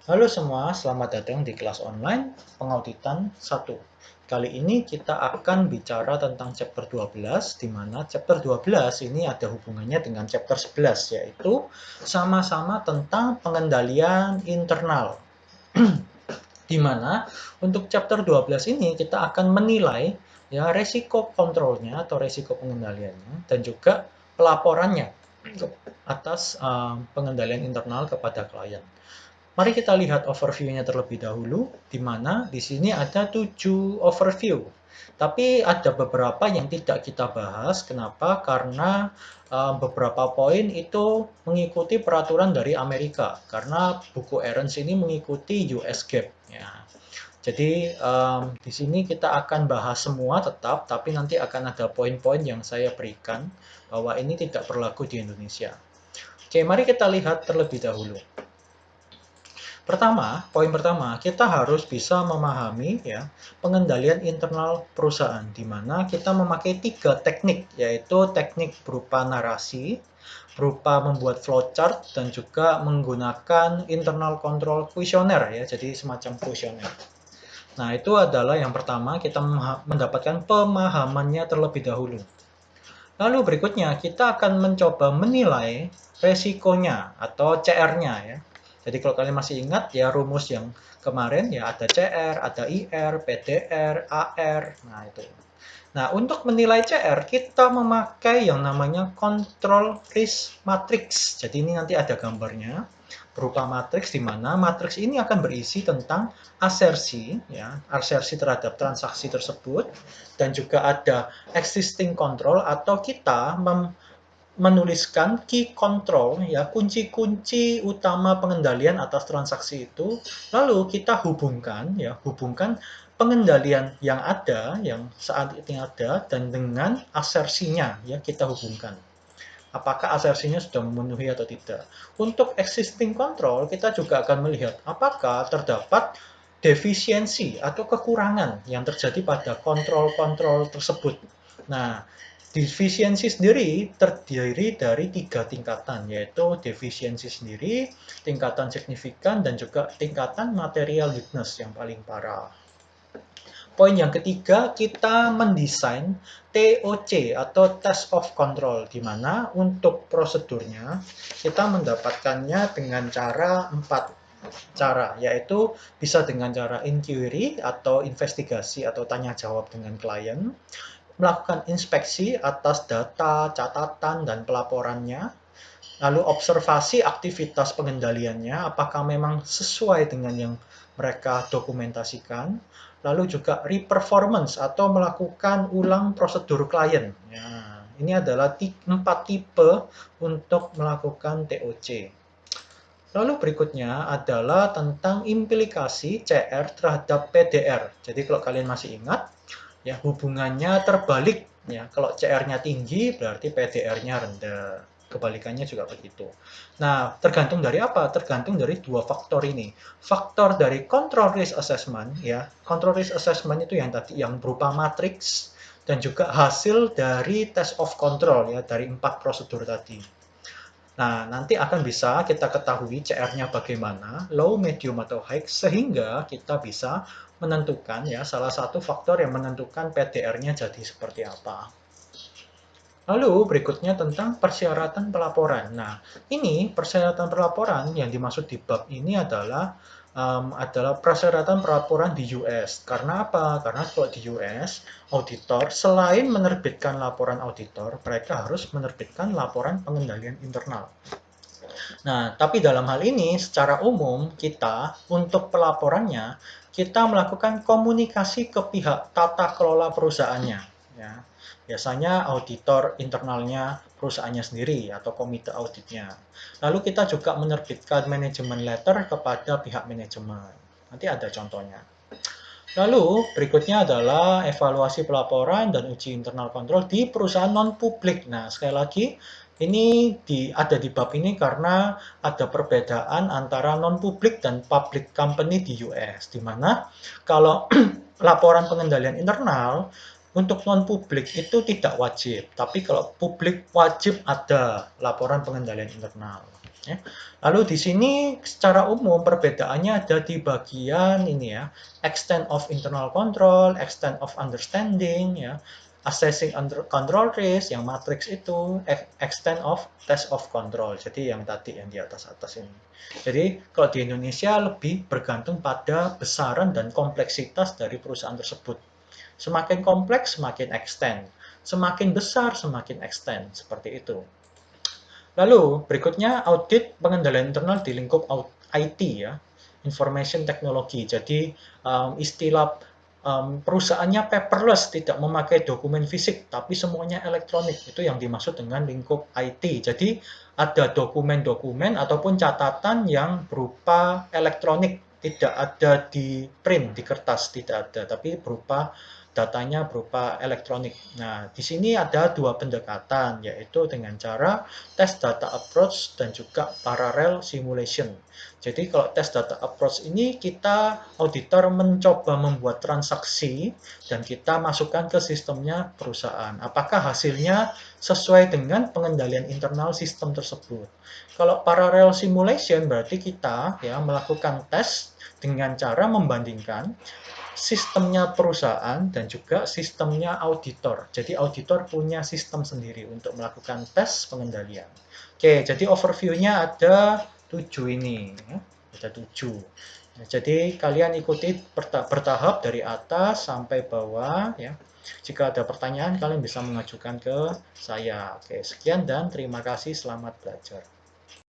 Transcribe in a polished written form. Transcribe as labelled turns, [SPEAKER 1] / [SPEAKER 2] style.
[SPEAKER 1] Halo semua, selamat datang di kelas online pengauditan 1. Kali ini kita akan bicara tentang chapter 12, di mana chapter 12 ini ada hubungannya dengan chapter 11, yaitu sama-sama tentang pengendalian internal. Di mana untuk chapter 12 ini kita akan menilai ya resiko kontrolnya atau resiko pengendaliannya dan juga pelaporannya atas pengendalian internal kepada klien. Mari kita lihat overview-nya terlebih dahulu, di mana di sini ada 7 overview. Tapi ada beberapa yang tidak kita bahas. Kenapa? Karena beberapa poin itu mengikuti peraturan dari Amerika. Karena buku Ahrens ini mengikuti US GAAP. Ya. Jadi di sini kita akan bahas semua tetap, tapi nanti akan ada poin-poin yang saya berikan bahwa ini tidak berlaku di Indonesia. Oke, mari kita lihat terlebih dahulu. Poin pertama, kita harus bisa memahami ya pengendalian internal perusahaan di mana kita memakai 3 teknik, yaitu teknik berupa narasi, berupa membuat flowchart dan juga menggunakan internal control kuesioner ya, jadi semacam kuesioner. Nah, itu adalah yang pertama kita mendapatkan pemahamannya terlebih dahulu. Lalu berikutnya kita akan mencoba menilai resikonya atau CR-nya ya. Jadi kalau kalian masih ingat ya rumus yang kemarin ya ada CR, ada IR, PDR, AR. Nah itu. Nah untuk menilai CR kita memakai yang namanya control risk matrix. Jadi ini nanti ada gambarnya berupa matriks di mana matriks ini akan berisi tentang asersi ya, asersi terhadap transaksi tersebut dan juga ada existing control atau kita menuliskan key control ya kunci-kunci utama pengendalian atas transaksi itu lalu kita hubungkan pengendalian yang ada yang saat ini ada dan dengan asersinya ya kita hubungkan apakah asersinya sudah memenuhi atau tidak. Untuk existing control, kita juga akan melihat apakah terdapat defisiensi atau kekurangan yang terjadi pada kontrol-kontrol tersebut. Nah, defisiensi sendiri terdiri dari 3 tingkatan, yaitu defisiensi sendiri, tingkatan signifikan, dan juga tingkatan material weakness yang paling parah. Poin yang ketiga, kita mendesain TOC atau Test of Control, di mana untuk prosedurnya kita mendapatkannya dengan cara 4 cara, yaitu bisa dengan cara inquiry atau investigasi atau tanya jawab dengan klien, melakukan inspeksi atas data, catatan, dan pelaporannya, lalu observasi aktivitas pengendaliannya, apakah memang sesuai dengan yang mereka dokumentasikan, lalu juga reperformance atau melakukan ulang prosedur klien. Ya, ini adalah 4 tipe untuk melakukan TOC. Lalu berikutnya adalah tentang implikasi CR terhadap PDR. Jadi kalau kalian masih ingat, ya hubungannya terbalik. Ya, kalau CR-nya tinggi berarti PDR-nya rendah. Kebalikannya juga begitu. Nah, tergantung dari apa? Tergantung dari dua faktor ini. Faktor dari control risk assessment, ya, control risk assessment itu yang tadi yang berupa matriks dan juga hasil dari test of control ya dari 4 prosedur tadi. Nah, nanti akan bisa kita ketahui CR-nya bagaimana, low, medium, atau high, sehingga kita bisa menentukan ya salah satu faktor yang menentukan PDR-nya jadi seperti apa. Lalu berikutnya tentang persyaratan pelaporan. Nah, ini persyaratan pelaporan yang dimaksud di bab ini adalah persyaratan pelaporan di US. Karena apa? Karena kalau di US, auditor selain menerbitkan laporan auditor, mereka harus menerbitkan laporan pengendalian internal. Nah, tapi dalam hal ini secara umum kita untuk pelaporannya kita melakukan komunikasi ke pihak tata kelola perusahaannya ya. Biasanya auditor internalnya perusahaannya sendiri atau komite auditnya. Lalu kita juga menerbitkan manajemen letter kepada pihak manajemen. Nanti ada contohnya. Lalu berikutnya adalah evaluasi pelaporan dan uji internal kontrol di perusahaan non-publik. Nah, sekali lagi ini ada di bab ini karena ada perbedaan antara non-publik dan public company di US, di mana kalau laporan pengendalian internal untuk non-publik itu tidak wajib, tapi kalau publik wajib ada laporan pengendalian internal. Ya. Lalu di sini secara umum perbedaannya ada di bagian ini ya, extent of internal control, extent of understanding ya, assessing under control risk yang matrix itu, extent of test of control. Jadi yang tadi yang di atas-atas ini. Jadi kalau di Indonesia lebih bergantung pada besaran dan kompleksitas dari perusahaan tersebut. Semakin kompleks, semakin extend. Semakin besar, semakin extend. Seperti itu. Lalu berikutnya audit pengendalian internal di lingkup IT ya, information technology. Jadi istilah perusahaannya paperless, tidak memakai dokumen fisik, tapi semuanya elektronik. Itu yang dimaksud dengan lingkup IT. Jadi ada dokumen-dokumen ataupun catatan yang berupa elektronik, tidak ada di print, di kertas, tidak ada, tapi berupa datanya berupa elektronik. Nah, di sini ada dua pendekatan, yaitu dengan cara test data approach dan juga parallel simulation. Jadi kalau test data approach ini kita auditor mencoba membuat transaksi dan kita masukkan ke sistemnya perusahaan. Apakah hasilnya sesuai dengan pengendalian internal sistem tersebut? Kalau parallel simulation berarti kita ya melakukan tes dengan cara membandingkan sistemnya perusahaan dan juga sistemnya auditor. Jadi auditor punya sistem sendiri untuk melakukan tes pengendalian. Oke, jadi overview-nya ada 7 ini. Ya. Ada 7. Nah, jadi kalian ikuti bertahap dari atas sampai bawah. Ya. Jika ada pertanyaan, kalian bisa mengajukan ke saya. Oke, sekian dan terima kasih. Selamat belajar.